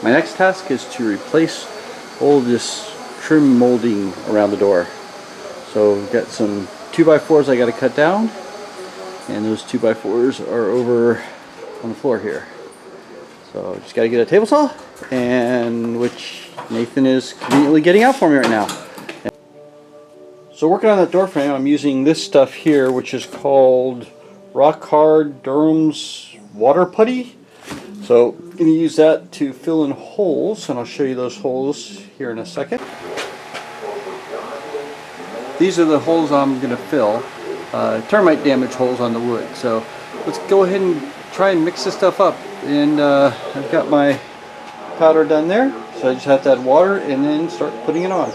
My next task is to replace all of this trim molding around the door. So we've got some 2x4s I got to cut down, and those 2x4s are over on the floor here. So just got to get a table saw, and which Nathan is conveniently getting out for me right now. So working on that door frame, I'm using this stuff here, which is called Rock Hard Durham's Water Putty. So I'm going to use that to fill in holes, and I'll show you those holes here in a second. These are the holes I'm going to fill, termite damage holes on the wood. So let's go ahead and try and mix this stuff up. And I've got my powder done there, so I just have to add water and then start putting it on.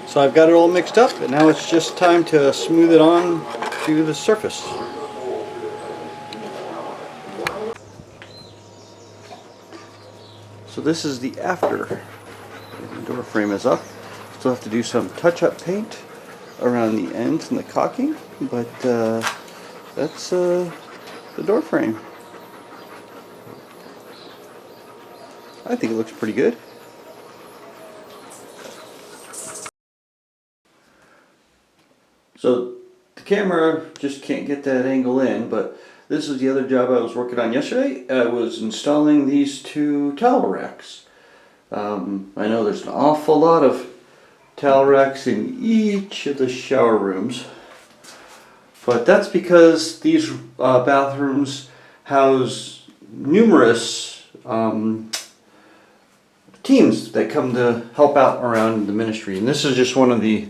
So I've got it all mixed up, and now it's just time to smooth it on to the surface. So this is the after. The door frame is up. Still have to do some touch-up paint around the ends and the caulking, but that's the door frame. I think it looks pretty good. So the camera just can't get that angle in, but this is the other job I was working on yesterday. I was installing these two towel racks. I know there's an awful lot of towel racks in each of the shower rooms, but that's because these bathrooms house numerous teams that come to help out around the ministry, and this is just one of the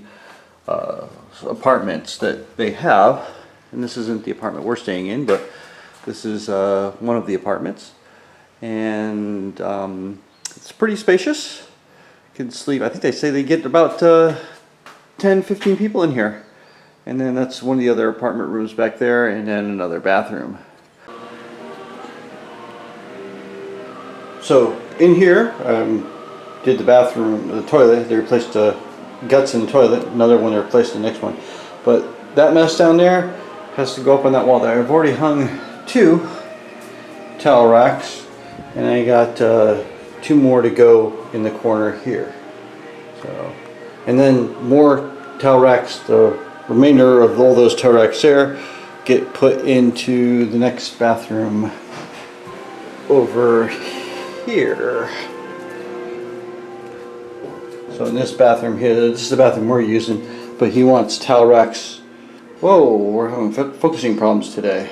apartments that they have. And this isn't the apartment we're staying in, but this is one of the apartments, and it's pretty spacious. You can sleep. I think they say they get about 10-15 people in here, and then that's one of the other apartment rooms back there, and then another bathroom. So in here, did the bathroom, the toilet. They replaced the guts in the toilet. Another one they replaced the next one, but that mess down there has to go up on that wall there. I've already hung 2 towel racks, and I got 2 more to go in the corner here. So, and then more towel racks. The remainder of all those towel racks there get put into the next bathroom over here. So in this bathroom here, this is the bathroom we're using, but he wants towel racks. Whoa, we're having focusing problems today.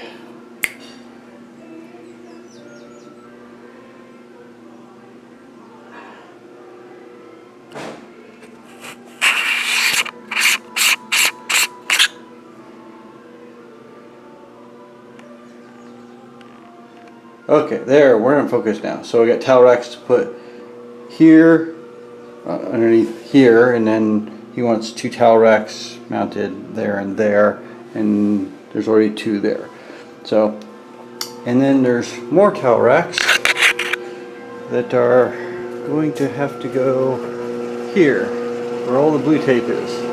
Okay, there, we're in focus now. So we got towel racks to put here, underneath here, and then he wants 2 towel racks mounted there, and there's already 2 there. So, and then there's more towel racks that are going to have to go here, where all the blue tape is.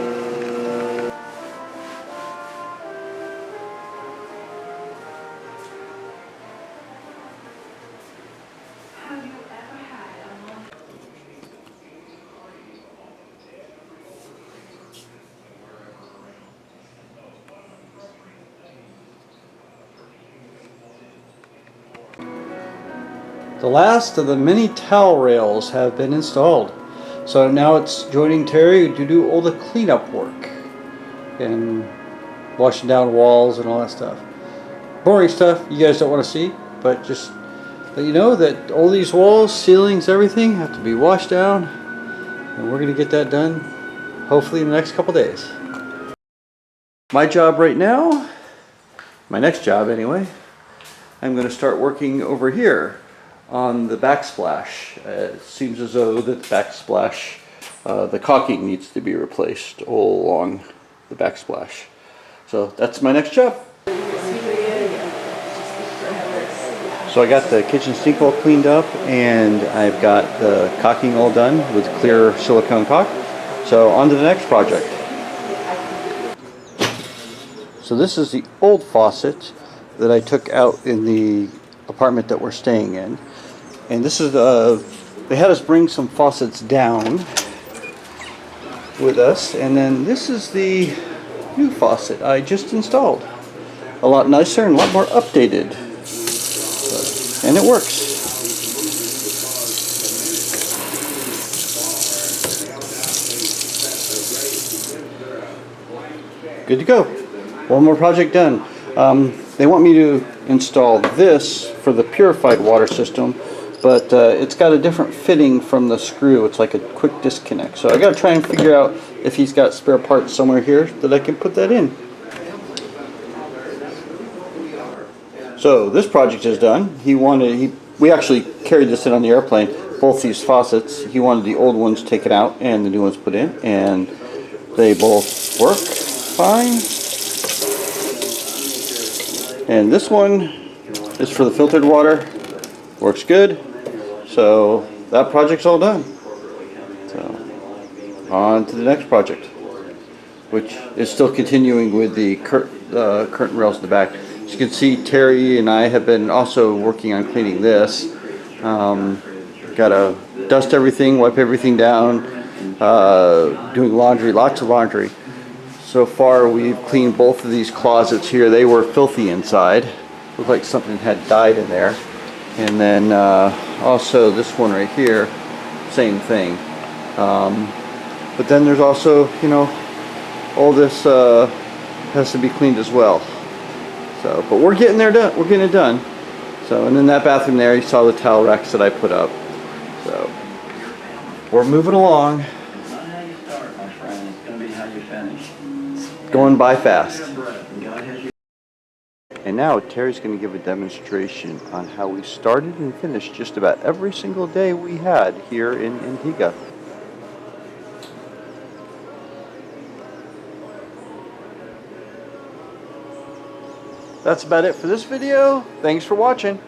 The last of the many towel rails have been installed. So now it's joining Terry to do all the cleanup work and washing down walls and all that stuff. Boring stuff you guys don't want to see, but just let you know that all these walls, ceilings, everything have to be washed down, and we're going to get that done hopefully in the next couple days. My job right now, my next job anyway, I'm going to start working over here on the backsplash. It seems as though that the backsplash, the caulking needs to be replaced all along the backsplash. So that's my next job. So I got the kitchen sink all cleaned up, and I've got the caulking all done with clear silicone caulk. So on to the next project. So this is the old faucet that I took out in the apartment that we're staying in. And this is, they had us bring some faucets down with us. And then this is the new faucet I just installed. A lot nicer and a lot more updated. And it works. Good to go. One more project done. They want me to install this for the purified water system, but it's got a different fitting from the screw. It's like a quick disconnect. So I got to try and figure out if he's got spare parts somewhere here that I can put that in. So this project is done. We actually carried this in on the airplane. Both these faucets. He wanted the old ones taken out and the new ones put in, and they both work fine. And this one is for the filtered water. Works good. So that project's all done. So on to the next project, which is still continuing with the curtain rails in the back. As you can see, Terry and I have been also working on cleaning this. Gotta dust everything, wipe everything down, doing laundry, lots of laundry. So far we've cleaned both of these closets here. They were filthy inside. Looked like something had died in there. And then also this one right here, same thing. But then there's also, you know, all this has to be cleaned as well. So, but we're getting there done. We're getting it done. So, and in that bathroom there, you saw the towel racks that I put up. So, we're moving along. Going by fast. And now Terry's going to give a demonstration on how we started and finished just about every single day we had here in Antigua. That's about it for this video. Thanks for watching.